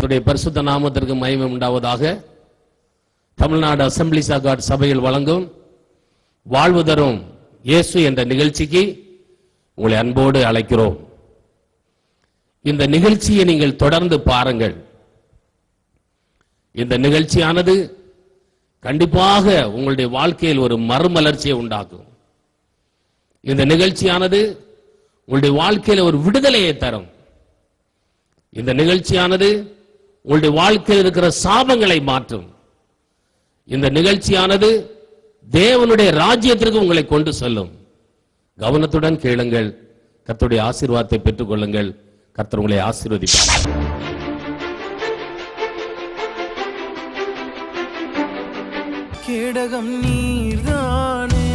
கர்த்தருடைய பரிசுத்த நாமத்திற்கு மகிமை உண்டாவதாக. தமிழ்நாடு அசெம்பிளிஸ் ஆஃப் காட் சபையில் வழங்கும் வாழ்வு தரும் இயேசு என்ற நிகழ்ச்சிக்கு உங்களை அன்போடு அழைக்கிறோம். இந்த நிகழ்ச்சியை நீங்கள் தொடர்ந்து பாருங்கள். இந்த நிகழ்ச்சியானது கண்டிப்பாக உங்களுடைய வாழ்க்கையில் ஒரு மறுமலர்ச்சியை உண்டாக்கும். இந்த நிகழ்ச்சியானது உங்களுடைய வாழ்க்கையில் ஒரு விடுதலையை தரும். இந்த நிகழ்ச்சியானது உங்களுடைய வாழ்க்கையில் இருக்கிற சாபங்களை மாற்றும். இந்த நிகழ்ச்சியானது தேவனுடைய ராஜ்யத்திற்கு உங்களை கொண்டு செல்லும். கவனத்துடன் கேளுங்கள். கர்த்தருடைய ஆசீர்வாதத்தை பெற்றுக் கொள்ளுங்கள். கர்த்தர் உங்களை ஆசீர்வதிப்பார். கேடகம் நீர்தானே,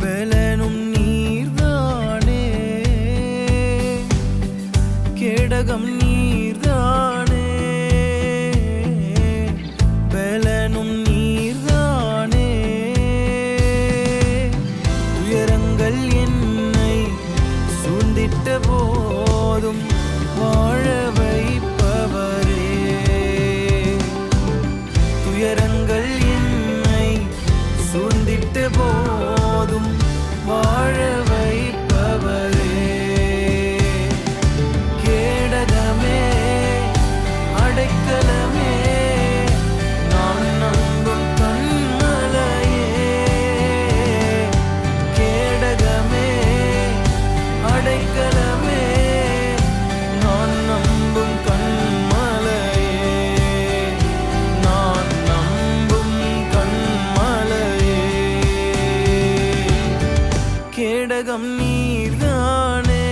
பலனும் நீர்தானே. கேடகம் நீர்தானே, பலனும் நீர்தானே. துயரங்கள் என்னை சூழ்ந்திட்ட போதும் வாழ வைப்பவரே. துயரங்கள் என்னை சூழ்ந்திட்ட போதும் வாழ வைப்பவரே. கேடகமே, அடைக்கலமே, நான் நம்பும் கண்மலையே. கேடகமே, அடைக்கலமே, நான் நம்பும் கண்மலையே. நான் நம்பும் கண்மலையே. கேடகம் நீர்தானே,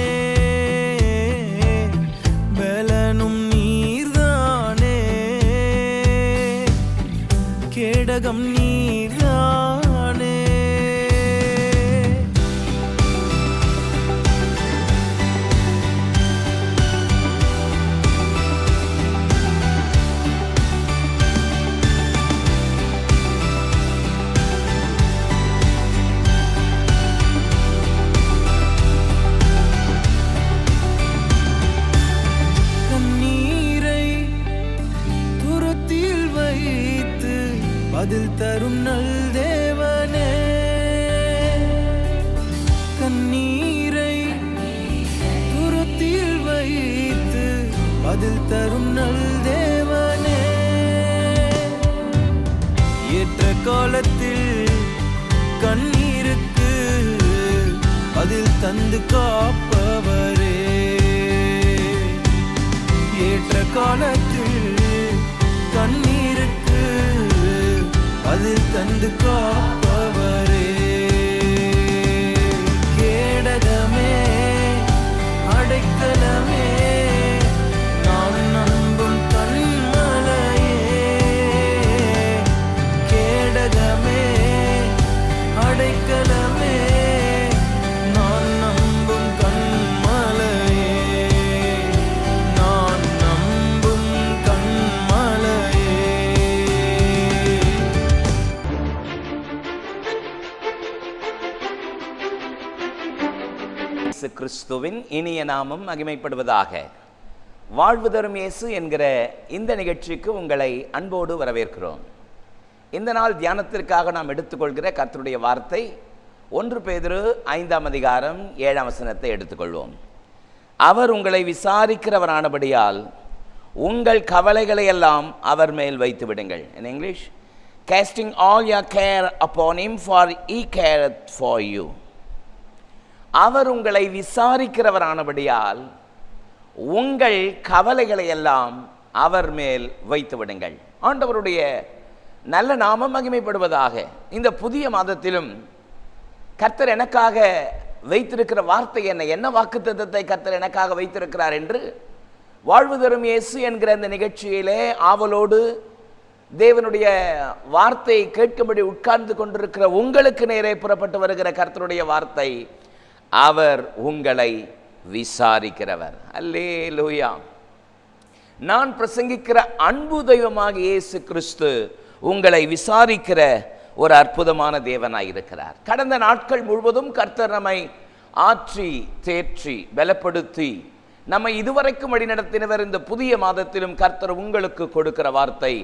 பலனும் நீர்தானே. கேடகம் நீர்தானே. கண்ணீரை துருத்தியில் வைத்து பதில் தரும் நல் தேவனே. கண்ணீரை துருத்தியில் வைத்து பதில் தரும் நல் தேவனே. ஏற்ற காலத்தில் கண்ணீருக்கு பதில் தந்து காப்பவரே. ஏற்ற காலத்தில் கண்ணீருக்கு பதில் தந்து காப்பவரே. கேடகமே, அடைக்கலமே, நான் நம்பும் கண்மலையே. கேடகமே, அடைக்கலமே, நான் நம்பும் கண்மலையே. நான் நம்பும் கண்மலையே. இயேசு கிறிஸ்துவின் இனிய நாமம் மகிமைப்படுவதாக. வாழ்வு தரும் இயேசு என்கிற இந்த நிகழ்ச்சிக்கு உங்களை அன்போடு வரவேற்கிறோம். இந்த நாள் தியானத்திற்காக நாம் எடுத்துக்கொள்கிற கர்த்தருடைய வார்த்தை 1 பேதுரு 5ஆம் அதிகாரம் 7ஆம் வசனத்தை எடுத்துக்கொள்வோம். அவர் உங்களை விசாரிக்கிறவரானபடியால் உங்கள் கவலைகளை எல்லாம் அவர் மேல் வைத்து விடுங்கள். In English, casting all your care upon him, for he careth for you. அவர் உங்களை விசாரிக்கிறவரானபடியால் உங்கள் கவலைகளை எல்லாம் அவர் மேல் வைத்து விடுங்கள். ஆண்டவருடைய நல்ல நாமம் மகிமைப்படுவதாக. இந்த புதிய மாதத்திலும் கர்த்தர் எனக்காக வைத்திருக்கிற வார்த்தை என்ன வாக்குத்தத்தத்தை கர்த்தர் எனக்காக வைத்திருக்கிறார் என்று வாழ்வு தரும் இயேசு என்கிற இந்த நிகழ்ச்சியிலே ஆவலோடு தேவனுடைய வார்த்தையை கேட்கும்படி உட்கார்ந்து கொண்டிருக்கிற உங்களுக்கு நேரே புறப்பட்டு வருகிற கர்த்தருடைய வார்த்தை, அவர் உங்களை விசாரிக்கிறவர். அல்லேலூயா. நான் பிரசங்கிக்கிற அன்பு தெய்வமாக இயேசு கிறிஸ்து உங்களை விசாரிக்கிற ஒரு அற்புதமான தேவனாய் இருக்கிறார். கடந்த நாட்கள் முழுவதும் கர்த்தர் நம்மை ஆற்றி தேற்றி பலப்படுத்தி நம்ம இதுவரைக்கும் வழிநடத்தினவர் இந்த புதிய மாதத்திலும் கர்த்தர் உங்களுக்கு கொடுக்கிற வார்த்தை,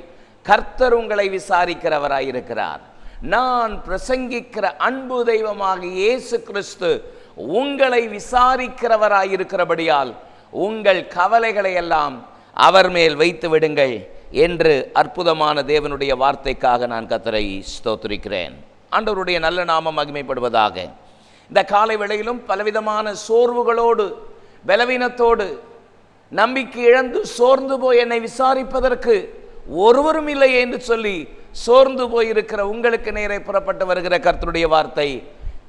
கர்த்தர் உங்களை விசாரிக்கிறவராயிருக்கிறார். நான் பிரசங்கிக்கிற அன்பு தெய்வமாக இயேசு கிறிஸ்து உங்களை விசாரிக்கிறவராயிருக்கிறபடியால் உங்கள் கவலைகளை எல்லாம் அவர் மேல் வைத்து விடுங்கள் என்று அற்புதமான தேவனுடைய வார்த்தைக்காக நான் கர்த்தரை ஸ்தோத்திரிக்கிறேன். ஆண்டவருடைய நல்ல நாமம் மகிமைப்படுவதாக. இந்த காலை வேளையிலும் பலவிதமான சோர்வுகளோடு, பலவீனத்தோடு, நம்பிக்கை இழந்து சோர்ந்து போய் என்னை விசாரிப்பதற்கு ஒருவரும் இல்லை என்று சொல்லி சோர்ந்து போயிருக்கிற உங்களுக்கு நேரே புறப்பட்டு வருகிற கர்த்தருடைய வார்த்தை,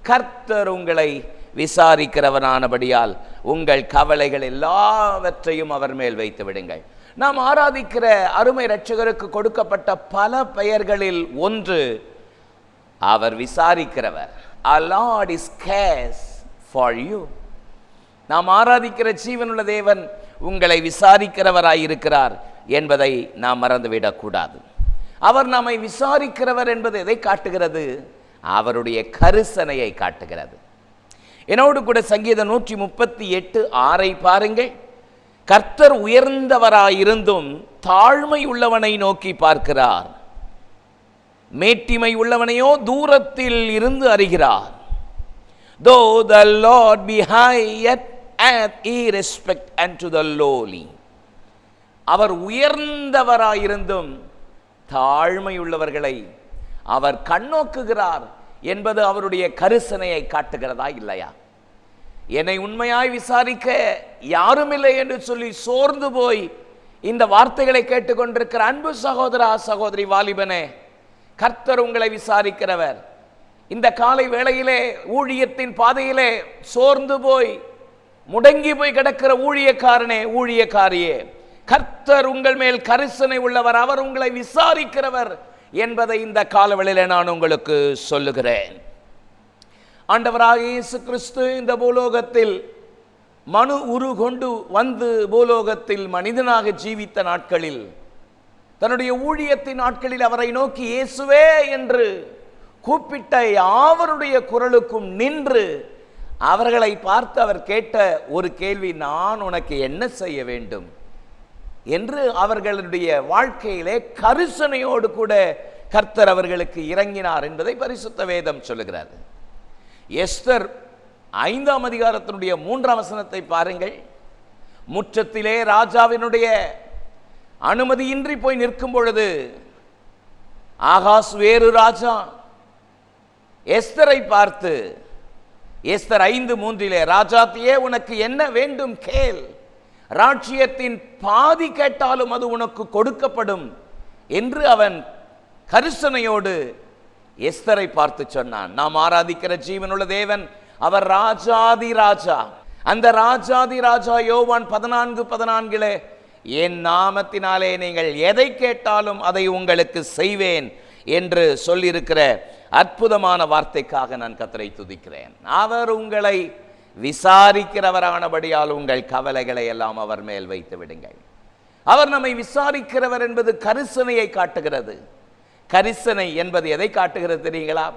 கர்த்தர் உங்களை விசாரிக்கிறவனானபடியால் உங்கள் கவலைகள் எல்லாவற்றையும் அவர் மேல் வைத்து விடுங்கள். நாம் ஆராதிக்கிற அருமை இரட்சகருக்கு கொடுக்கப்பட்ட பல பெயர்களில் ஒன்று அவர் விசாரிக்கிறவர். Our Lord is cares for you. நாம் ஆராதிக்கிற ஜீவனுள்ள தேவன் உங்களை விசாரிக்கிறவராயிருக்கிறார் என்பதை நாம் மறந்துவிடக்கூடாது. அவர் நம்மை விசாரிக்கிறவர் என்பது எதை காட்டுகிறது? அவருடைய கரிசனையை காட்டுகிறது. என்னோடு கூட சங்கீதம் 138:6 பாருங்கள். கர்த்தர் உயர்ந்தவராயிருந்தும் தாழ்மை உள்ளவனை நோக்கி பார்க்கிறார், மேட்டிமை உள்ளவனையோ தூரத்தில் இருந்து அறிகிறார். Though the Lord be high, yet hath he respect unto the lowly. அவர் உயர்ந்தவராயிருந்தும் தாழ்மை உள்ளவர்களை அவர் கண்ணோக்குகிறார் என்பது அவருடைய கரிசனையை காட்டுகிறதா இல்லையா? என்னை உண்மையாய் விசாரிக்க யாரும் இல்லை என்று சொல்லி சோர்ந்து போய் இந்த வார்த்தைகளை கேட்டுக்கொண்டிருக்கிற அன்பு சகோதரா, சகோதரி, வாலிபனே, கர்த்தர் உங்களை விசாரிக்கிறவர். இந்த காலை வேளையிலே ஊழியத்தின் பாதையிலே சோர்ந்து போய் முடங்கி போய் கிடக்கிற ஊழியக்காரனே, ஊழியக்காரியே, கர்த்தர் உங்கள் மேல் கரிசனை உள்ளவர், அவர் உங்களை விசாரிக்கிறவர் என்பதை இந்த காலவெளியிலே நான் உங்களுக்கு சொல்லுகிறேன். ஆண்டவராகிய இயேசு கிறிஸ்து இந்த பூலோகத்தில் மனு உரு கொண்டு வந்து பூலோகத்தில் மனிதனாக ஜீவித்த நாட்களில், தன்னுடைய ஊழியத்தின் நாட்களில் அவரை நோக்கி இயேசுவே என்று கூப்பிட்ட யாவருடைய குரலுக்கும் நின்று அவர்களை பார்த்து அவர் கேட்ட ஒரு கேள்வி, நான் உனக்கு என்ன செய்ய வேண்டும் என்று அவர்களுடைய வாழ்க்கையிலே கரிசனையோடு கூட கர்த்தர் அவர்களுக்கு இறங்கினார் என்பதை பரிசுத்த வேதம் சொல்லுகிறது. எஸ்தர் 5ஆம் அதிகாரத்தினுடைய 3ஆம் வசனத்தை பாருங்கள். முற்றத்திலே ராஜாவினுடைய அனுமதியின்றி போய் நிற்கும் பொழுது ஆகாஸ் வேறு ராஜா எஸ்தரை பார்த்து, எஸ்தர் 5:3 ராஜாத்தியே உனக்கு என்ன வேண்டும் கேள், ராஜ்யத்தின் பாதி கேட்டாலும் அது உனக்கு கொடுக்கப்படும் என்று அவன் கரிசனையோடு எஸ்தரை பார்த்து சொன்னான். நாம் ஆராதிக்கிற ஜீவனுள்ள தேவன் அவர் ராஜாதி ராஜா. அந்த ராஜாதி ராஜா யோவான் 14:14 என் நாமத்தினாலே நீங்கள் எதை கேட்டாலும் அதை உங்களுக்கு செய்வேன் என்று சொல்லியிருக்கிற அற்புதமான வார்த்தைக்காக நான் கர்த்தரை துதிக்கிறேன். அவர் உங்களை விசாரிக்கிறவரானபடியால் உங்கள் கவலைகளை எல்லாம் அவர் மேல் வைத்து விடுங்கள். அவர் நம்மை விசாரிக்கிறவர் என்பது கரிசனையை காட்டுகிறது. கரிசனை என்பது எதை காட்டுகிறது தெரியுங்களா?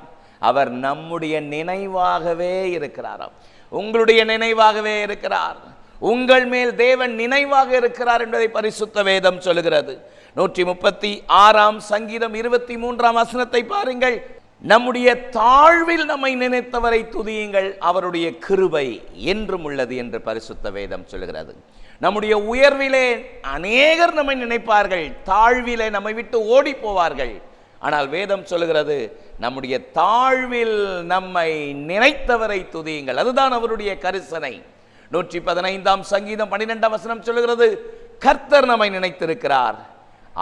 அவர் நம்முடைய நினைவாகவே இருக்கிறாராம். உங்களுடைய நினைவாகவே இருக்கிறார். உங்கள் மேல் தேவன் நினைவாக இருக்கிறார் என்பதை பரிசுத்த வேதம் சொல்லுகிறது. 136ஆம் சங்கீதம் 23ஆம் வசனத்தை பாருங்கள். நம்முடைய தாழ்வில் நம்மை நினைத்தவரை துதியுங்கள், அவருடைய கிருபை என்றும் உள்ளது என்று பரிசுத்த வேதம் சொல்லுகிறது. நம்முடைய உயர்விலே அநேகர் நம்மை நினைப்பார்கள், தாழ்விலே நம்மை விட்டு ஓடி போவார்கள். ஆனால் வேதம் சொல்லுகிறது நம்முடைய தாழ்வில் நம்மை நினைத்தவரை துதியுங்கள், அதுதான் அவருடைய கரிசனை. 115ஆம் சங்கீதம் 12ஆம் வசனம் சொல்லுகிறது, கர்த்தர் நம்மை நினைத்திருக்கிறார்,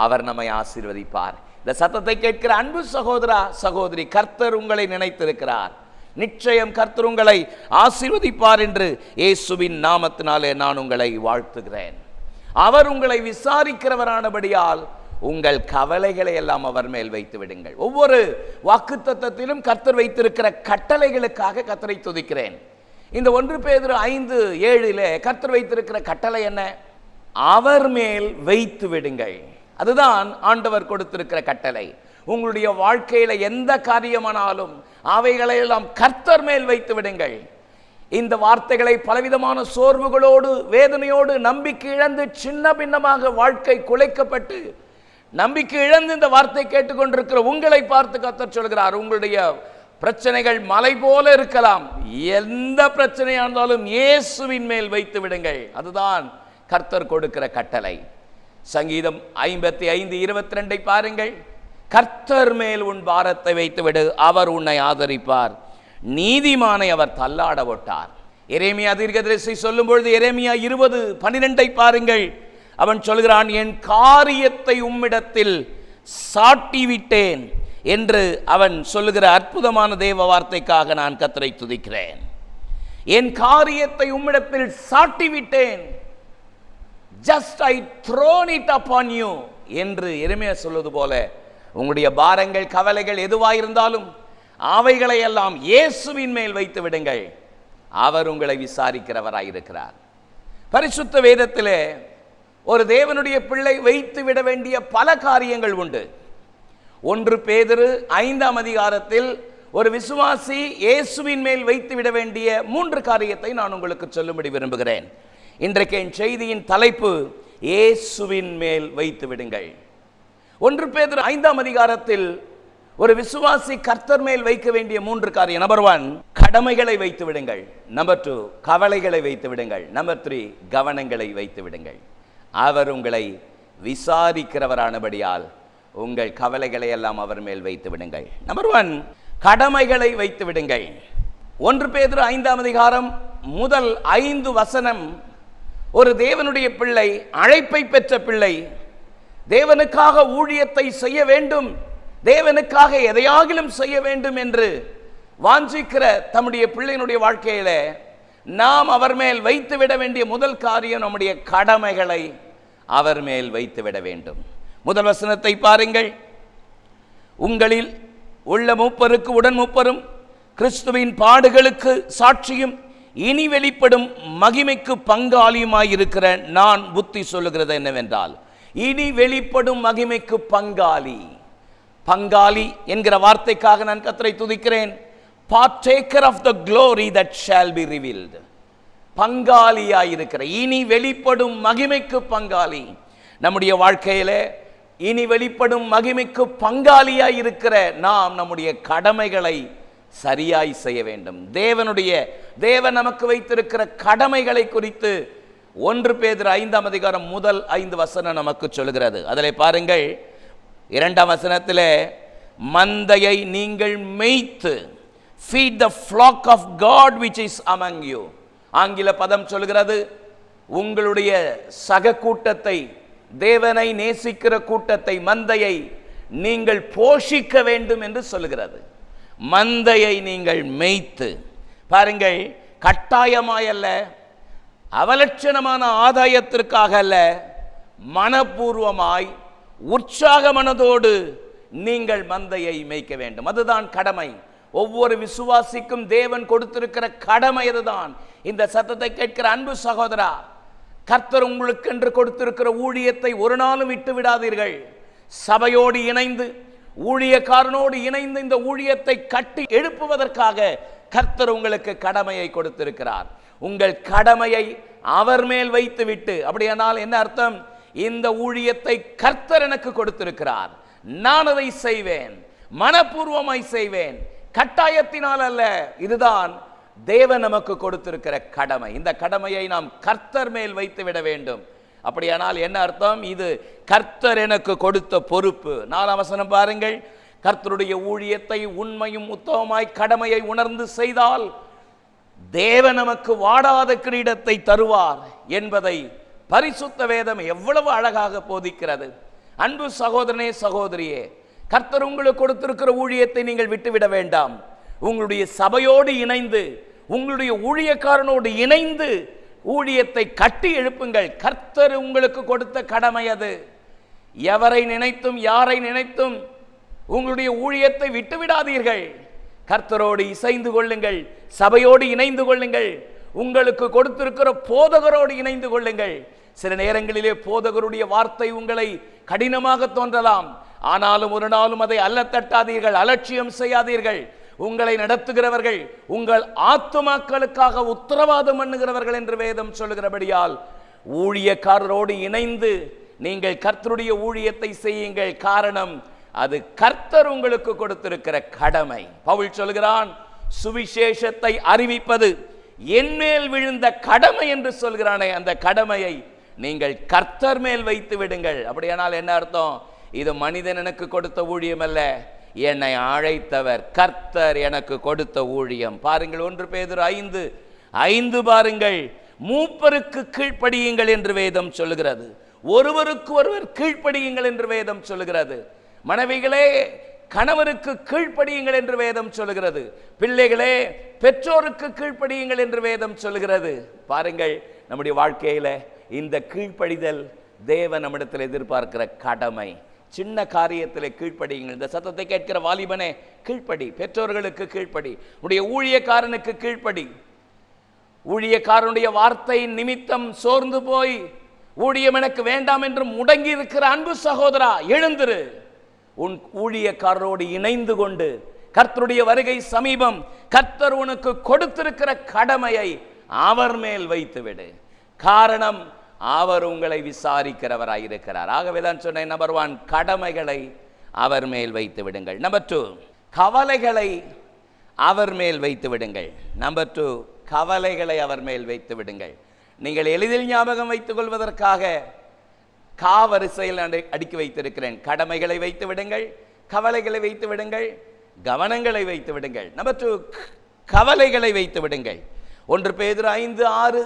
அவர் நம்மை ஆசீர்வதிப்பார். இந்த சத்தத்தை கேட்கிற அன்பு சகோதரா, சகோதரி, கர்த்தர் உங்களை நினைத்திருக்கிறார். நிச்சயம் கர்த்தர் உங்களை ஆசீர்வதிப்பார் என்று இயேசுவின் நாமத்தினாலே நான் உங்களை வாழ்த்துகிறேன். அவர் உங்களை விசாரிக்கிறவரானபடியால் உங்கள் கவலைகளை எல்லாம் அவர் மேல் வைத்து விடுங்கள். ஒவ்வொரு வாக்குத்தத்தத்திலும் கர்த்தர் வைத்திருக்கிற கட்டளைகளுக்காக கர்த்தரை துதிக்கிறேன். இந்த 1 பேதுரு 5:7 கர்த்தர் வைத்திருக்கிற கட்டளை என்ன? அவர் மேல் வைத்து விடுங்கள். அதுதான் ஆண்டவர் கொடுத்திருக்கிற கட்டளை. உங்களுடைய வாழ்க்கையில எந்த காரியமானாலும் அவைகளை எல்லாம் கர்த்தர் மேல் வைத்து விடுங்கள். இந்த வார்த்தைகளை பலவிதமான சோர்வுகளோடு, வேதனையோடு, நம்பிக்கை இழந்து சின்ன பின்னமாக வாழ்க்கை குலைக்கப்பட்டு நம்பிக்கை இழந்து இந்த வார்த்தை கேட்டுக்கொண்டிருக்கிற உங்களை பார்த்து கர்த்தர் சொல்கிறார், உங்களுடைய பிரச்சனைகள் மலை போல இருக்கலாம், எந்த பிரச்சனையா இருந்தாலும் இயேசுவின் மேல் வைத்து விடுங்கள். அதுதான் கர்த்தர் கொடுக்கிற கட்டளை. சங்கீதம் 55:22 பாருங்கள். கர்த்தர் மேல் உன் பாரத்தை வைத்து விடு, அவர் உன்னை ஆதரிப்பார், நீதிமானை அவர் தள்ளாட விட்டார். எரேமியா தீர்க்கதரிசி சொல்லும் பொழுது எரேமியா 20:12 பாருங்கள். அவன் சொல்கிறான், என் காரியத்தை உம்மிடத்தில் சாட்டிவிட்டேன் என்று அவன் சொல்லுகிற அற்புதமான தேவ வார்த்தைக்காக நான் கர்த்தரை துதிக்கிறேன். என் காரியத்தை உம்மிடத்தில் சாட்டிவிட்டேன், just I thrown it upon you என்று எரேமியா சொல்வது போல, உங்களுடைய பாரங்கள், கவலைகள் எதுவாயிருந்தாலும் அவைகளை எல்லாம் இயேசுவின் மேல் வைத்து விடுங்கள், அவர் உங்களை விசாரிக்கிறவராயிருக்கிறார். பரிசுத்த வேதத்திலே ஒரு தேவனுடைய பிள்ளை வைத்து விட வேண்டிய பல காரியங்கள் உண்டு. 1 பேதுரு 5 ஒரு விசுவாசி இயேசுவின் மேல் வைத்து விட வேண்டிய 3 காரியத்தை நான் உங்களுக்கு சொல்லும்படி விரும்புகிறேன். இன்றைக்கு என் செய்தியின் தலைப்பு, இயேசுவின் மேல் வைத்து விடுங்கள். 1 பேதுரு 5 ஒரு விசுவாசி கர்த்தர் மேல் வைக்க வேண்டிய 3 காரியம். நம்பர் 1, கடமைகளை வைத்து விடுங்கள். நம்பர் 2, கவலைகளை வைத்து விடுங்கள். நம்பர் 3, கவனங்களை வைத்து விடுங்கள். அவர் உங்களை விசாரிக்கிறவரானபடியால் உங்கள் கவலைகளை எல்லாம் அவர் மேல் வைத்து விடுங்கள். நம்பர் 1, கடமைகளை வைத்து விடுங்கள். 1 பேதுரு 5 முதல் 5 வசனம் ஒரு தேவனுடைய பிள்ளை, அழைப்பை பெற்ற பிள்ளை, தேவனுக்காக ஊழியத்தை செய்ய வேண்டும், தேவனுக்காக எதையாகிலும் செய்ய வேண்டும் என்று வாஞ்சிக்கிற தம்முடைய பிள்ளையினுடைய வாழ்க்கையில நாம் அவர் மேல் வைத்து விட வேண்டிய முதல் காரியம், நம்முடைய கடமைகளை அவர் மேல் வைத்து விட வேண்டும். முதல் வசனத்தை பாருங்கள். உங்களில் உள்ள மூப்பருக்கு உடன் மூப்பரும் கிறிஸ்துவின் பாடுகளுக்கு சாட்சியும் இனி வெளிப்படும் மகிமைக்கு பங்காளியுமாயிருக்கிற நான் புத்தி சொல்லுகிறது என்னவென்றால், இனி வெளிப்படும் மகிமைக்கு பங்காளி. பங்காளி என்கிற வார்த்தைக்காக நான் கர்த்தரை துதிக்கிறேன். partaker of the glory that shall be revealed. பங்காளியாயிருக்கிற, இனி வெளிப்படும் மகிமைக்கு பங்காளி. நம்முடைய வாழ்க்கையில இனி வெளிப்படும் மகிமைக்கு பங்காளியாயிருக்கிற நாம் நம்முடைய கடமைகளை சரியாய் செய்ய வேண்டும். தேவன் நமக்கு வைத்திருக்கிற கடமைகளை குறித்து 1 பேதுரு 5 முதல் 5 வசனம் நமக்கு சொல்கிறது. அதில் பாருங்கள், 2 வசனத்தில், மந்தையை நீங்கள் மேய்த்து, feed the flock of God which is among you. ஆங்கில பதம் சொல்கிறது, உங்களுடைய சக கூட்டத்தை, தேவனை நேசிக்கிற கூட்டத்தை, மந்தையை நீங்கள் போஷிக்க வேண்டும் என்று சொல்கிறது. மந்தையை நீங்கள் மேய்த்து பாருங்கள். கட்டாயமாய் அல்ல, அவலட்சணமான ஆதாயத்திற்காக அல்ல, மனப்பூர்வமாய் உற்சாக மனதோடு நீங்கள் மந்தையை மேய்க்க வேண்டும். அதுதான் கடமை. ஒவ்வொரு விசுவாசிக்கும் தேவன் கொடுத்திருக்கிற கடமை அதுதான். இந்த சத்தத்தை கேட்கிற அன்பு சகோதரா, கர்த்தர் உங்களுக்கு என்று கொடுத்திருக்கிற ஊழியத்தை ஒரு நாளும் விட்டு விடாதீர்கள். சபையோடு இணைந்து, ஊழியக்காரனோடு இணைந்து இந்த ஊழியத்தை கட்டி எழுப்புவதற்காக கர்த்தர் உங்களுக்கு கடமையை கொடுத்திருக்கிறார். உங்கள் கடமையை அவர் மேல் வைத்து விட்டு, அப்படியானால் என்ன அர்த்தம்? இந்த ஊழியத்தை கர்த்தர் எனக்கு கொடுத்திருக்கிறார், நான் அதை செய்வேன், மனப்பூர்வமாய் செய்வேன், கட்டாயத்தினால் அல்ல. இதுதான் தேவன் நமக்கு கொடுத்திருக்கிற கடமை. இந்த கடமையை நாம் கர்த்தர் மேல் வைத்து விட வேண்டும். அப்படியானால் என்ன அர்த்தம்? இது கர்த்தர் எனக்கு கொடுத்த பொறுப்பு. 4 வசனம் பாருங்கள். கர்த்தருடைய ஊழியத்தை உண்மையும் உத்தமமாய் கடமையை உணர்ந்து செய்தால் தேவன் நமக்கு வாடாத கிரீடத்தை தருவார் என்பதை பரிசுத்த வேதம் எவ்வளவு அழகாக போதிக்கிறது. அன்பு சகோதரனே, சகோதரியே, கர்த்தர் உங்களுக்கு கொடுத்திருக்கிற ஊழியத்தை நீங்கள் விட்டுவிட வேண்டாம். உங்களுடைய சபையோடு இணைந்து, உங்களுடைய ஊழியக்காரனோடு இணைந்து ஊழியத்தை கட்டி எழுப்புங்கள். கர்த்தர் உங்களுக்கு கொடுத்த கடமை அது. எவரை நினைத்தும் யாரை நினைத்தும் உங்களுடைய ஊழியத்தை விட்டுவிடாதீர்கள். கர்த்தரோடு இசைந்து கொள்ளுங்கள், சபையோடு இணைந்து கொள்ளுங்கள், உங்களுக்கு கொடுத்திருக்கிற போதகரோடு இணைந்து கொள்ளுங்கள். சில நேரங்களிலே போதகருடைய வார்த்தை உங்களை கடினமாக தோன்றலாம். ஆனாலும் ஒரு நாளும் அதை அல்ல தட்டாதீர்கள், அலட்சியம் செய்யாதீர்கள். உங்களை நடத்துகிறவர்கள் உங்கள் ஆத்துமாக்களுக்காக உத்தரவாதம் பண்ணுகிறவர்கள் என்று வேதம் சொல்லுகிறபடியால் ஊழியக்காரரோடு இணைந்து நீங்கள் கர்த்தருடைய ஊழியத்தை செய்யுங்கள். காரணம், அது கர்த்தர் உங்களுக்கு கொடுத்திருக்கிற கடமை. பவுல் சொல்கிறான், சுவிசேஷத்தை அறிவிப்பது என்மேல் விழுந்த கடமை என்று சொல்கிறானே, அந்த கடமையை நீங்கள் கர்த்தர் மேல் வைத்து விடுங்கள். அப்படியானால் என்ன அர்த்தம்? இது மனிதன் எனக்கு கொடுத்த ஊழியம் அல்ல, என்னை அழைத்தவர் கர்த்தர் எனக்கு கொடுத்த ஊழியம். பாருங்கள், 1 பேதுரு 5 பாருங்கள், மூப்பருக்கு கீழ்ப்படியுங்கள் என்று வேதம் சொல்லுகிறது. ஒருவருக்கு ஒருவர் கீழ்ப்படியுங்கள் என்று வேதம் சொல்லுகிறது. மனைவிகளே, கணவருக்கு கீழ்ப்படியுங்கள் என்று வேதம் சொல்லுகிறது. பிள்ளைகளே, பெற்றோருக்கு கீழ்ப்படியுங்கள் என்று வேதம் சொல்லுகிறது. பாருங்கள், நம்முடைய வாழ்க்கையில இந்த கீழ்ப்படிதல் தேவன் நம்மிடத்தில் எதிர்பார்க்கிற கடமை. சின்ன காரியத்தில் கீழ்ப்படியுங்கள். இந்த சத்தத்தை கேட்கிற வாலிபனே, கீழ்ப்படி. பெற்றோர்களுக்கு கீழ்ப்படி. உடைய ஊழியக்காரனுக்கு கீழ்ப்படி. ஊழியக்காரனுடைய வார்த்தை நிமித்தம் சோர்ந்து போய் ஊழியம் எனக்கு வேண்டாம் என்று முடங்கி இருக்கிற அன்பு சகோதரா, எழுந்திரு. உன் ஊழியக்காரரோடு இணைந்து கொண்டு கர்த்தருடைய வருகை சமீபம், கர்த்தர் உனக்கு கொடுத்திருக்கிற கடமையை அவர் மேல் வைத்துவிடு. காரணம், அவர் உங்களை விசாரிக்கிறவராயிருக்கிறார். ஆகவேதான் சொன்னேன், நம்பர் 1, கடமைகளை அவர் மேல் வைத்து விடுங்கள். நம்பர் 2, கவலைகளை அவர் மேல் வைத்து விடுங்கள். நம்பர் 2, கவலைகளை அவர் மேல் வைத்து விடுங்கள். நீங்கள் எளிதில் ஞாபகம் வைத்துக் கொள்வதற்காக வரிசையில் அடுக்கி வைத்திருக்கிறேன். கடமைகளை வைத்து விடுங்கள், கவலைகளை வைத்து விடுங்கள், கவனங்களை வைத்து விடுங்கள். நம்பர் 2, கவலைகளை வைத்து விடுங்கள். 1 பேதுரு 5, 6,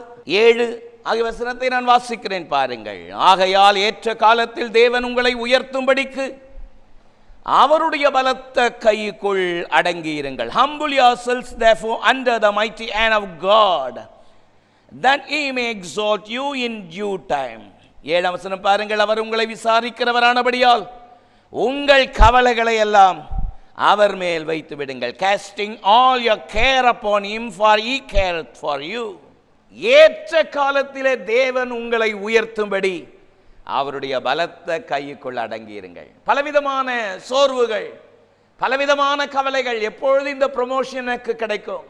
7 ஆகிய வசனத்தை நான் வாசிக்கிறேன். பாருங்கள், ஆகையால் ஏற்ற காலத்தில் தேவன் உங்களை உயர்த்தும்படிக்கு அவருடைய பலத்த கைக்குள் அடங்கியிருங்கள். Humble yourselves therefore under the mighty hand of God, that he may exalt you in due time. 7 வசனம் பாருங்கள், அவர் உங்களை விசாரிக்கிறவரானபடியால் உங்கள் கவலைகளை எல்லாம் அவர் மேல் வைத்து விடுங்கள். Casting all your care upon him, for he careth for you. ஏற்ற காலத்திலே தேவன் உங்களை உயர்த்தும்படி அவருடைய பலத்த கைக்குள் அடங்கியிருங்கள். பலவிதமான சோர்வுகள், பலவிதமான கவலைகள். எப்பொழுது இந்த ப்ரமோஷன் எனக்கு கிடைக்கும்?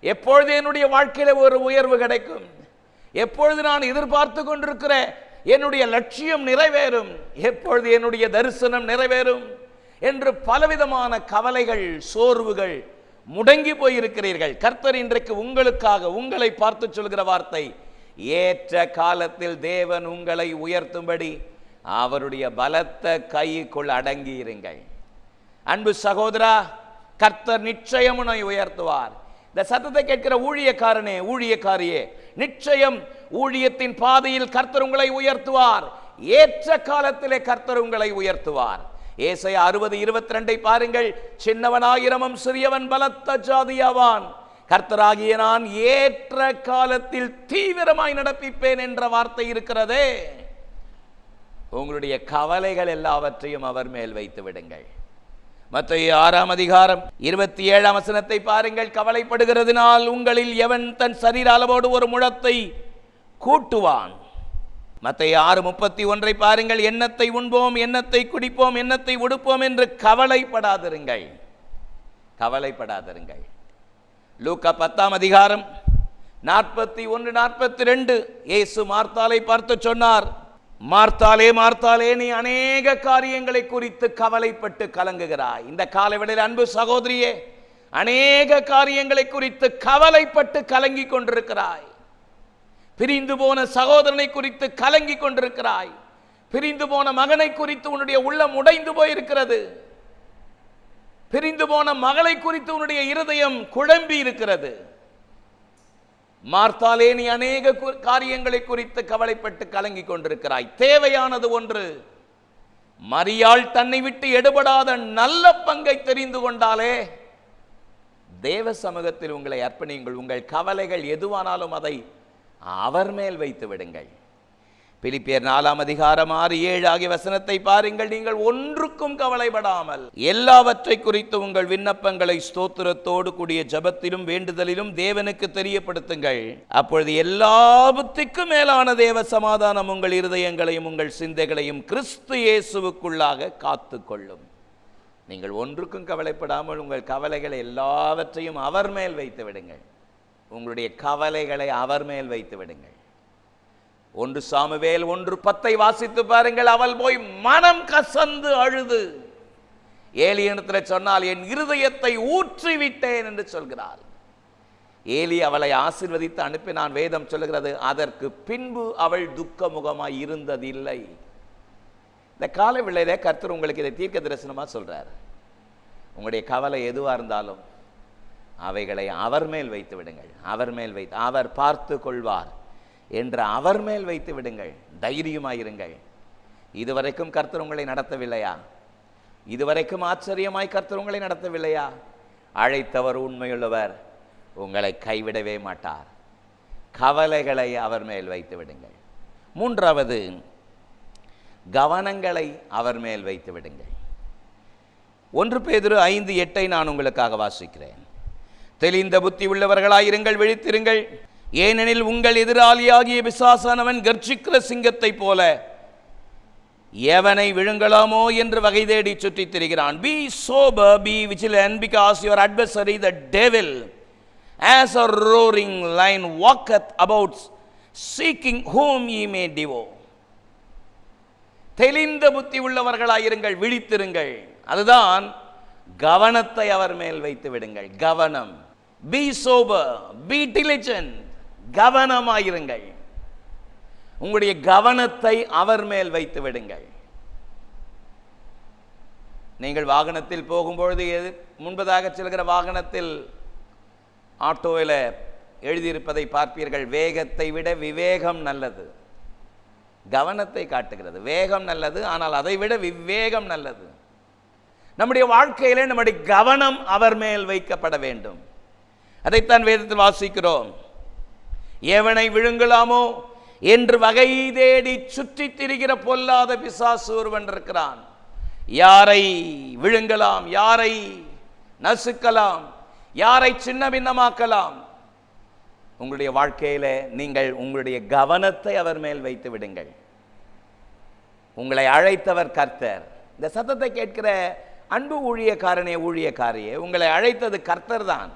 எப்பொழுது என்னுடைய வாழ்க்கையில ஒரு உயர்வு கிடைக்கும்? எப்பொழுது நான் எதிர்பார்த்து கொண்டிருக்கிற என்னுடைய லட்சியம் நிறைவேறும்? எப்பொழுது என்னுடைய தரிசனம் நிறைவேறும் என்று பலவிதமான கவலைகள், சோர்வுகள், முடங்கி போயிருக்கிறீர்கள். கர்த்தர் இன்றைக்கு உங்களுக்காக உங்களை பார்த்து சொல்கிற வார்த்தை, ஏற்ற காலத்தில் தேவன் உங்களை உயர்த்தும்படி அவருடைய பலத்த கைக்குள் அடங்கியிருங்கள். அன்பு சகோதரா, கர்த்தர் நிச்சயம் உன்னை உயர்த்துவார். இந்த சத்தத்தை கேட்கிற ஊழியக்காரனே, ஊழியக்காரியே, நிச்சயம் ஊழியத்தின் பாதையில் கர்த்தர் உங்களை உயர்த்துவார். ஏற்ற காலத்திலே கர்த்தர் உங்களை உயர்த்துவார். ஏசாயா 60:22 பாருங்கள், சின்னவனாயிரமும் சிறியவன் பலத்த ஜாதியாவான், கர்த்தராகிய நான் ஏற்ற காலத்தில் தீவிரமாய் நடப்பிப்பேன் என்ற வார்த்தை இருக்கிறதே. உங்களுடைய கவலைகள் எல்லாவற்றையும் அவர் மேல் வைத்து விடுங்கள். மத்தேயு 6:27 வசனத்தை பாருங்கள், கவலைப்படுகிறதினால் உங்களில் எவன் தன் சரீர அளவோடு ஒரு முழத்தை கூட்டுவான்? மத்தேயு 6:31 பாருங்கள், எண்ணத்தை உண்போம், எண்ணத்தை குடிப்போம், எண்ணத்தை உடுப்போம் என்று கவலைப்படாதிருங்கள். கவலைப்படாதிருங்கள். லூக்கா 10:41-42 இயேசு மார்த்தாளை பார்த்து சொன்னார், மார்த்தாளே மார்த்தாளே, நீ அநேக காரியங்களை குறித்து கவலைப்பட்டு கலங்குகிறாய். இந்த காலைவேளையில் அன்பு சகோதரியே, அநேக காரியங்களை குறித்து கவலைப்பட்டு கலங்கி கொண்டிருக்கிறாய். பிரிந்து போன சகோதரனை குறித்து கலங்கி கொண்டிருக்கிறாய். பிரிந்து போன மகனை குறித்து உன்னுடைய உள்ளம் உடைந்து போயிருக்கிறது. பிரிந்து போன மகளை குறித்து உன்னுடைய இருதயம் குழம்பி இருக்கிறது. மார்த்தாளே, நீ அநேக காரியங்களை குறித்து கவலைப்பட்டு கலங்கி கொண்டிருக்கிறாய். தேவையானது ஒன்று, மரியாள் தன்னை விட்டு எடுபடாத நல்ல பங்கை தெரிந்து கொண்டாலே தேவ சமூகத்தில் உங்களை அர்ப்பணியுங்கள். உங்கள் கவலைகள் எதுவானாலும் அதை அவர் மேல் வைத்து விடுங்கள். பிலிப்பியர் 4:6-7 ஆகிய வசனத்தை பாருங்கள், நீங்கள் ஒன்றுக்கும் கவலைப்படாமல் எல்லாவற்றை குறித்து உங்கள் விண்ணப்பங்களை ஸ்தோத்திரத்தோடு கூடிய ஜெபத்திலும் வேண்டுதலிலும் தேவனுக்கு தெரியப்படுத்துங்கள். அப்பொழுது எல்லா புத்திக்கும் மேலான தேவ சமாதானம் உங்கள் இருதயங்களையும் உங்கள் சிந்தைகளையும் கிறிஸ்து இயேசுவுக்குள்ளாக காத்து கொள்ளும். நீங்கள் ஒன்றுக்கும் கவலைப்படாமல் உங்கள் கவலைகளை எல்லாவற்றையும் அவர் மேல் வைத்து விடுங்கள். உங்களுடைய கவலைகளை அவர் மேல் வைத்து விடுங்கள். 1 சாமுவேல் 1:10 வாசித்து பாருங்கள். அவள் போய் மனம் கசந்து அழுது ஏலியிடத்தில் சொன்னால், என் இருதயத்தை ஊற்றிவிட்டேன் என்று சொல்கிறாள். ஏலி அவளை ஆசீர்வதித்து அனுப்பினான். வேதம் சொல்லுகிறது, அதற்கு பின்பு அவள் துக்கமுகமாய் இருந்ததில்லை. இந்த கால வேளையிலே கர்த்தர் உங்களுக்கு இதை தீர்க்க தரிசனமா சொல்றார். உங்களுடைய கவலை எதுவா இருந்தாலும் அவைகளை அவர் மேல் வைத்து விடுங்கள். அவர் மேல் வைத்து, அவர் பார்த்து கொள்வார் என்று அவர் மேல் வைத்து விடுங்கள். தைரியமாயிருங்கள். இதுவரைக்கும் கர்த்தர் உங்களை நடத்தவில்லையா? இதுவரைக்கும் ஆச்சரியமாய் கர்த்தர் உங்களை நடத்தவில்லையா? அழைத்தவர் உண்மையுள்ளவர், உங்களை கைவிடவே மாட்டார். கவலைகளை அவர் மேல் வைத்து விடுங்கள். 3வது, கவனங்களை அவர் மேல் வைத்து விடுங்கள். 1 பேதுரு 5:8 நான் உங்களுக்காக வாசிக்கிறேன். தெளிந்த புத்தி உள்ளவர்களாயிருங்கள், விழித்திருங்கள். ஏனெனில் உங்கள் எதிராளியாகிய பிசாசானவன் கர்ஜிக்கிற சிங்கத்தை போல எவனை விழுங்கலாமோ என்று வகை தேடி சுற்றித் திரிகிறான். Be sober, be vigilant, because your adversary the devil as a roaring lion walketh about, seeking whom he may devour. தெளிந்த புத்தி உள்ளவர்களாயிருங்கள், விழித்திருங்கள். அதுதான் கவனத்தை அவர் மேல் வைத்து விடுங்கள். கவனம். Be sober, be diligent. கவனமாயிருங்கள். உங்களுடைய கவனத்தை அவர் மேல் வைத்து விடுங்கள். நீங்கள் வாகனத்தில் போகும்பொழுது முன்பதாக செல்கிற வாகனத்தில் ஆட்டோவில் எழுதியிருப்பதை பார்ப்பீர்கள், வேகத்தை விட விவேகம் நல்லது. கவனத்தை காட்டுகிறது. வேகம் நல்லது, ஆனால் அதை விட விவேகம் நல்லது. நம்முடைய வாழ்க்கையிலே நம்முடைய கவனம் அவர் மேல் வைக்கப்பட வேண்டும். அதைத்தான் வேதத்தில் வாசிக்கிறோம். எவனை விழுங்கலாமோ என்று வகை தேடி சுற்றித் திரிகிற பொல்லாத பிசாசு ஒருவன் இருக்கிறான். யாரை விழுங்கலாம், யாரை நசுக்கலாம், யாரை சின்ன பின்னமாக்கலாம். உங்களுடைய வாழ்க்கையில நீங்கள் உங்களுடைய கவனத்தை அவர் மேல் வைத்து விடுங்கள். உங்களை அழைத்தவர் கர்த்தர். இந்த சத்தத்தை கேட்கிற அன்பு ஊழியக்காரனே, ஊழியக்காரியே, உங்களை அழைத்தது கர்த்தர் தான்.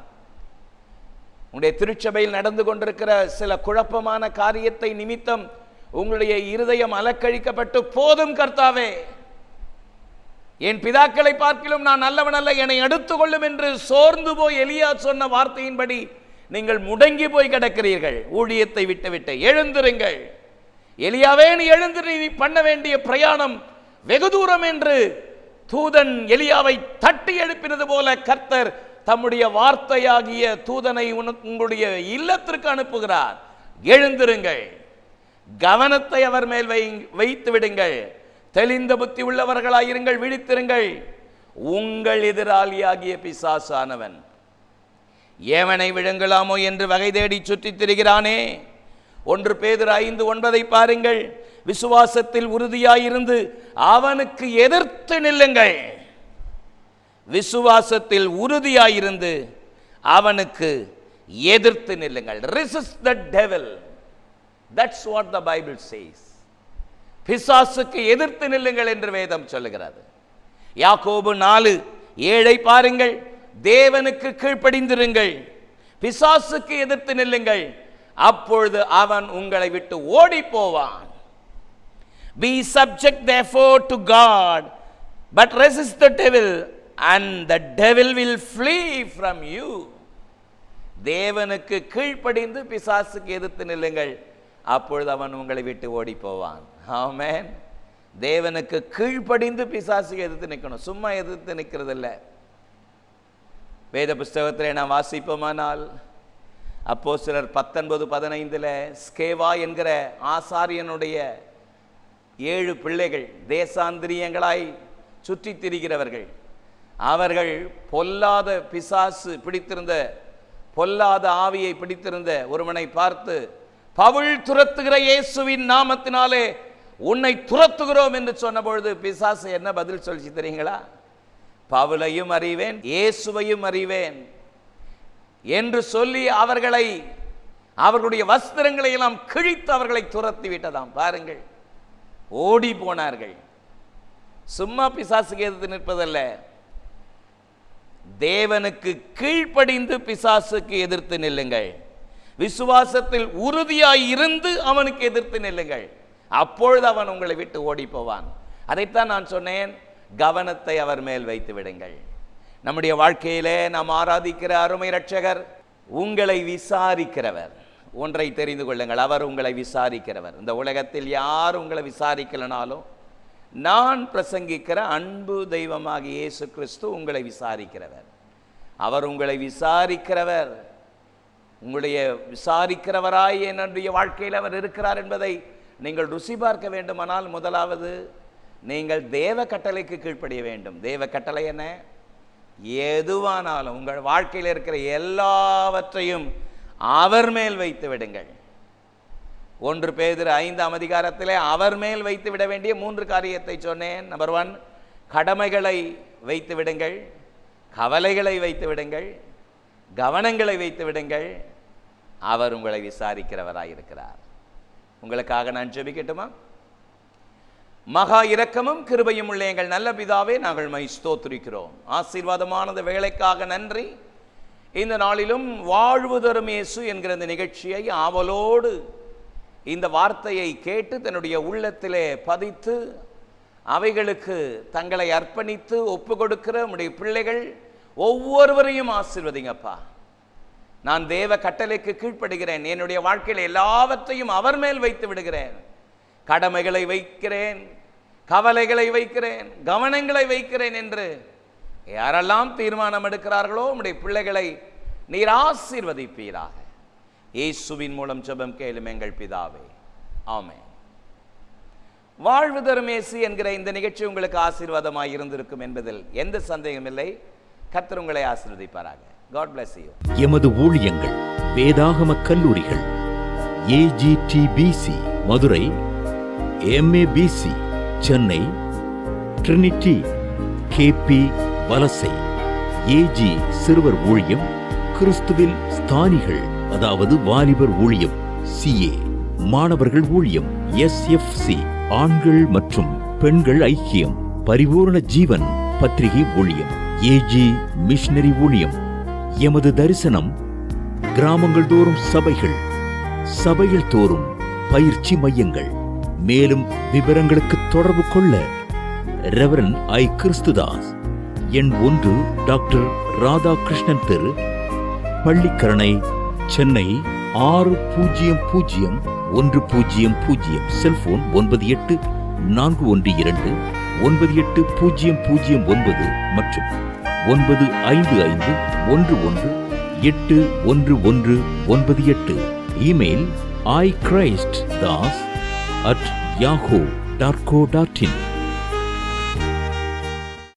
உங்களுடைய திருச்சபையில் நடந்து கொண்டிருக்கிற சில குழப்பமான காரியத்தை நிமித்தம் உங்களுடைய இருதயம் அலக்கழிக்கப்பட்டு, போதும் கர்த்தாவே, என் பிதாக்களை பார்க்கிலும் நான் நல்லவன் அல்ல, என்னை எடுத்துக் கொள்ளும் என்று சோர்ந்து போய் எலியா சொன்ன வார்த்தையின்படி நீங்கள் முடங்கி போய் கிடக்கிறீர்கள். ஊழியத்தை விட்டுவிட்டு எழுந்திருங்கள். எலியாவே, நீ எழுந்து, நீ பண்ண வேண்டிய பிரயாணம் வெகு தூரம் என்று தூதன் எலியாவை தட்டி எழுப்பினது போல கர்த்தர் தம்முடைய வார்த்தையாகிய தூதனை உங்களுடைய இல்லத்திற்கு அனுப்புகிறார். எழுந்திருங்கள். கவனத்தை அவர் மேல் வைத்து விடுங்கள். தெளிந்த புத்தி உள்ளவர்களாயிருங்கள், விழித்திருங்கள். உங்கள் எதிராளியாகிய பிசாசானவன் எவனை விழுங்கலாமோ என்று வகை தேடி சுற்றித் திரிகிறானே. 1 பேதுரு 5:9 பாருங்கள். விசுவாசத்தில் உறுதியாயிருந்து அவனுக்கு எதிர்த்து நில்லுங்கள். விசுவாசத்தில் உறுதியாயிருந்து அவனுக்கு எதிர்த்து நில்லுங்கள். Resist the devil. That's what the Bible says. பிசாசுக்கு எதிர்த்து நில்லுங்கள் என்று வேதம் சொல்லுகிறது. யாக்கோபு 4:7 பாருங்கள். தேவனுக்கு கீழ்ப்படிந்திருங்கள், பிசாசுக்கு எதிர்த்து நில்லுங்கள், அப்பொழுது அவன் உங்களை விட்டு ஓடி போவான். Be subject therefore to God, but resist the devil, and the devil will flee from you. தேவனுக்கு கீழ்ப்படிந்து பிசாசுக்கு எதிர்த்து நில்லுங்கள், அப்பொழுது அவன் உங்களை விட்டு ஓடி போவான். ஆமென். தேவனுக்கு கீழ்ப்படிந்து பிசாசுக்கு எதிர்த்து நிற்கணும், சும்மா எதிர்த்து நிற்கிறது இல்லை. வேத புஸ்தகத்திலே நாம் வாசிப்போமானால் அப்போஸ்தலர் 19:15 ஸ்கேவா என்கிற ஆசாரியனுடைய 7 பிள்ளைகள் தேசாந்திரியங்களாய் சுற்றித் திரிகிறவர்கள். அவர்கள் பொல்லாத பிசாசு பிடித்திருந்த, பொல்லாத ஆவியை பிடித்திருந்த ஒருவனை பார்த்து, பவுல் துரத்துகிற இயேசுவின் நாமத்தினாலே உன்னை துரத்துகிறோம் என்று சொன்ன பொழுது பிசாசு என்ன பதில் சொல்லிச்சு தெரியுங்களா? பவுலையும் அறிவேன், இயேசுவையும் அறிவேன் என்று சொல்லி அவர்களை, அவர்களுடைய வஸ்திரங்களை எல்லாம் கிழித்து அவர்களை துரத்தி விட்டதாம். பாருங்கள், ஓடி போனார்கள். சும்மா பிசாசுக்கு எதிர்த்து நிற்பதல்ல, தேவனுக்கு கீழ்ப்படிந்து பிசாசுக்கு எதிர்த்து நில்லுங்கள். விசுவாசத்தில் உறுதியாய் இருந்து அவனுக்கு எதிர்த்து நில்லுங்கள். அப்பொழுது அவன் உங்களை விட்டு ஓடி போவான். அதைத்தான் நான் சொன்னேன், கவனத்தை அவர் மேல் வைத்து விடுங்கள். நம்முடைய வாழ்க்கையிலே நாம் ஆராதிக்கிற அருமை இரட்சகர் உங்களை விசாரிக்கிறவர். ஒன்றை தெரிந்து கொள்ளுங்கள், அவர் உங்களை விசாரிக்கிறவர். இந்த உலகத்தில் யார் உங்களை விசாரிக்கலனாலும் நான் பிரசங்கிக்கிற அன்பு தெய்வமாக இயேசு கிறிஸ்து உங்களை விசாரிக்கிறவர். அவர் உங்களை விசாரிக்கிறவர். உங்களுடைய விசாரிக்கிறவராய் என்னுடைய வாழ்க்கையில் அவர் இருக்கிறார் என்பதை நீங்கள் ருசி பார்க்க வேண்டுமானால் முதலாவது நீங்கள் தேவ கட்டளைக்கு கீழ்ப்படிய வேண்டும். தேவ கட்டளை என்ன? எதுவானாலும் உங்கள் வாழ்க்கையில் இருக்கிற எல்லாவற்றையும் அவர் மேல் வைத்து விடுங்கள். 1 பேதுரு 5ஆம் அதிகாரத்திலே அவர் மேல் வைத்து விட வேண்டிய 3 காரியத்தை சொன்னேன். நம்பர் 1, கடமைகளை வைத்து விடுங்கள், கவலைகளை வைத்து விடுங்கள், கவனங்களை வைத்து விடுங்கள். அவர் உங்களை விசாரிக்கிறவராயிருக்கிறார். உங்களுக்காக நான் ஜெபிக்கட்டுமா? மகா இரக்கமும் கிருபையும் உள்ள எங்கள் நல்ல பிதாவே, நாங்கள் மை ஸ்தோத்திரிக்கிறோம். ஆசீர்வாதமானது வேலைக்காக நன்றி. இந்த நாளிலும் வாழ்வு தரும் இயேசு என்கிற இந்த நிகழ்ச்சியை ஆவலோடு இந்த வார்த்தையை கேட்டு தன்னுடைய உள்ளத்திலே பதித்து அவைகளுக்கு தங்களை அர்ப்பணித்து ஒப்பு கொடுக்கிற உம்முடைய பிள்ளைகள் ஒவ்வொருவரையும் ஆசீர்வதிங்கப்பா. நான் தேவ கட்டளைக்கு கீழ்ப்படுகிறேன். என்னுடைய வாழ்க்கையில் எல்லாவற்றையும் அவர் மேல் வைத்து விடுகிறேன். கடமைகளை வைக்கிறேன், கவலைகளை வைக்கிறேன், கவனங்களை வைக்கிறேன் என்று யாரெல்லாம் தீர்மானம் எடுக்கிறார்களோ உம்முடைய பிள்ளைகளை நீர் ஆசீர்வதிப்பீராக. இயேசுவின் மூலம் ஜெபம் கேளும் எங்கள் பிதாவே, ஆமென். வாழ்வு தரும் இயேசு என்கிற இந்த நிகழ்ச்சி உங்களுக்கு ஆசீர்வாதமாய் இருந்திருக்கும் என்பதில் எந்த சந்தேகம் இல்லை. கர்த்தர் உங்களை ஆசீர்வதிப்பாராக. God bless you. எமது ஊழியங்கள் வேதாகம கல்லூரிகள் AGTBC Madurai, MABC Chennai, Trinity KP வலசை, AG சிறுவர் ஊழியம், கிறிஸ்துவில் ஸ்தானிகள் அதாவது வாலிபர் ஊழியம் CA, மாணவர்கள் ஊழியம் SFC, ஆண்கள் மற்றும் பெண்கள் ஐக்கியம், பரிபூரண ஜீவன் பத்திரிகை ஊழியம், AG மிஷனரி ஊழியம். எமது தரிசனம் கிராமங்கள் தோறும் சபைகள், சபைகள் தோறும் பயிற்சி மையங்கள். மேலும் விவரங்களுக்கு தொடர்பு கொள்ள ரெவரன் ஐ. கிறிஸ்துதாஸ், எண் 1, டாக்டர் ராதாகிருஷ்ணன் தெரு, பள்ளிக்கரணை, சென்னை 600100. செல்போன் 9841298009 மற்றும் 9551181198. Email iChristdas@yahoo.co.in.